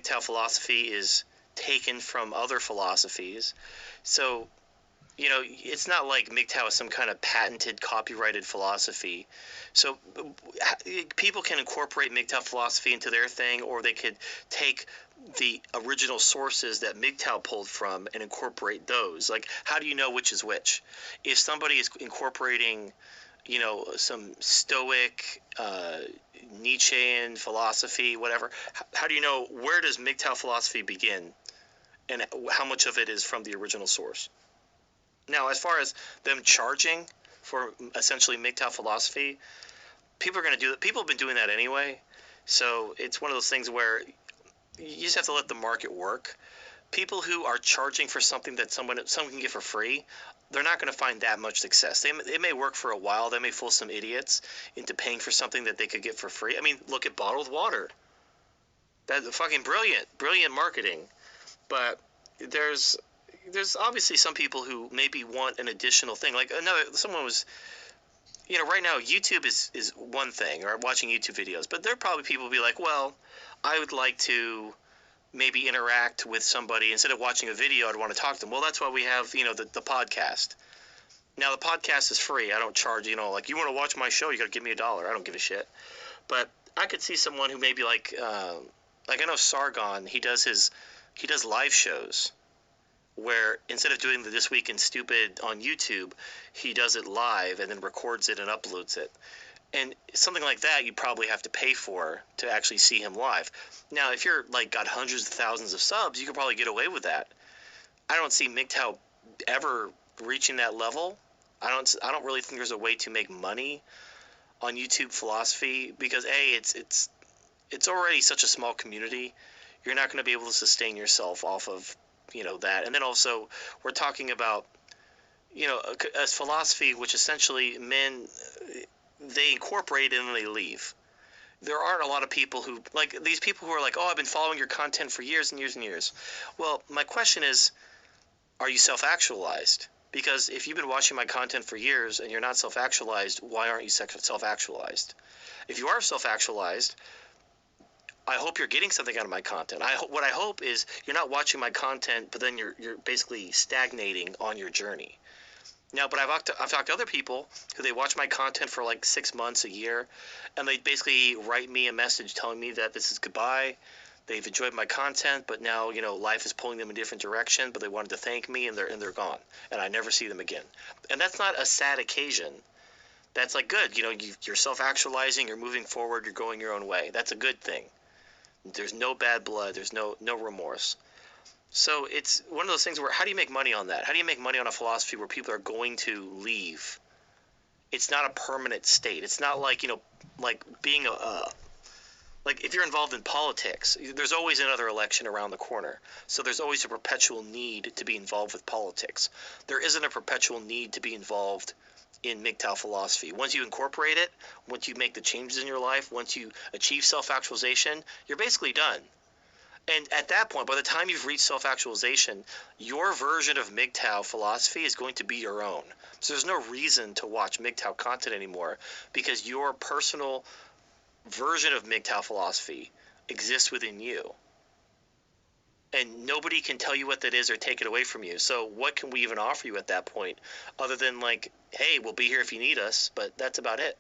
MGTOW philosophy is taken from other philosophies. So, it's not like MGTOW is some kind of patented, copyrighted philosophy. So people can incorporate MGTOW philosophy into their thing, or they could take the original sources that MGTOW pulled from and incorporate those. Like, how do you know which is which? If somebody is incorporating, some Stoic, Nietzschean philosophy, whatever, how do you know where does MGTOW philosophy begin and how much of it is from the original source? Now, as far as them charging for essentially MGTOW philosophy, people are going to do that. People have been doing that anyway. So it's one of those things where you just have to let the market work. People who are charging for something that someone can get for free, they're not going to find that much success. It may work for a while. They may fool some idiots into paying for something that they could get for free. I mean, look at bottled water. That's fucking brilliant marketing. But there's obviously some people who maybe want an additional thing. Like someone was, right now YouTube is one thing, or watching YouTube videos, but there are probably people who be like, well, I would like to maybe interact with somebody instead of watching a video. I'd want to talk to them. Well, that's why we have, the podcast. Now the podcast is free. I don't charge, like, you want to watch my show, you got to give me $1. I don't give a shit. But I could see someone who maybe like I know Sargon, he does live shows where instead of doing the This Week in Stupid on YouTube, he does it live and then records it and uploads it. And something like that you probably have to pay for to actually see him live. Now, if you're like got hundreds of thousands of subs, you could probably get away with that. I don't see MGTOW ever reaching that level. I don't really think there's a way to make money on YouTube philosophy because it's already such a small community. You're not going to be able to sustain yourself off of that. And then also we're talking about a philosophy which essentially men, they incorporate and then they leave. There aren't a lot of people who like these people who are like, oh, I've been following your content for years and years and years. Well, my question is, are you self-actualized? Because if you've been watching my content for years and you're not self-actualized, why aren't you self-actualized? If you are self-actualized, I hope you're getting something out of my content. What I hope is you're not watching my content, but then you're basically stagnating on your journey. Now, but I've talked to other people who they watch my content for like 6 months, a year, and they basically write me a message telling me that this is goodbye. They've enjoyed my content, but now life is pulling them in a different direction. But they wanted to thank me, and they're gone, and I never see them again. And that's not a sad occasion. That's like good. You're self-actualizing. You're moving forward. You're going your own way. That's a good thing. There's no bad blood. There's no remorse. So it's one of those things where how do you make money on that? How do you make money on a philosophy where people are going to leave? It's not a permanent state. It's not like, like being like if you're involved in politics, there's always another election around the corner. So there's always a perpetual need to be involved with politics. There isn't a perpetual need to be involved in MGTOW philosophy. Once you incorporate it, once you make the changes in your life, once you achieve self-actualization, you're basically done. And at that point, by the time you've reached self-actualization, your version of MGTOW philosophy is going to be your own. So there's no reason to watch MGTOW content anymore because your personal version of MGTOW philosophy exists within you. And nobody can tell you what that is or take it away from you. So what can we even offer you at that point other than like, hey, we'll be here if you need us, but that's about it.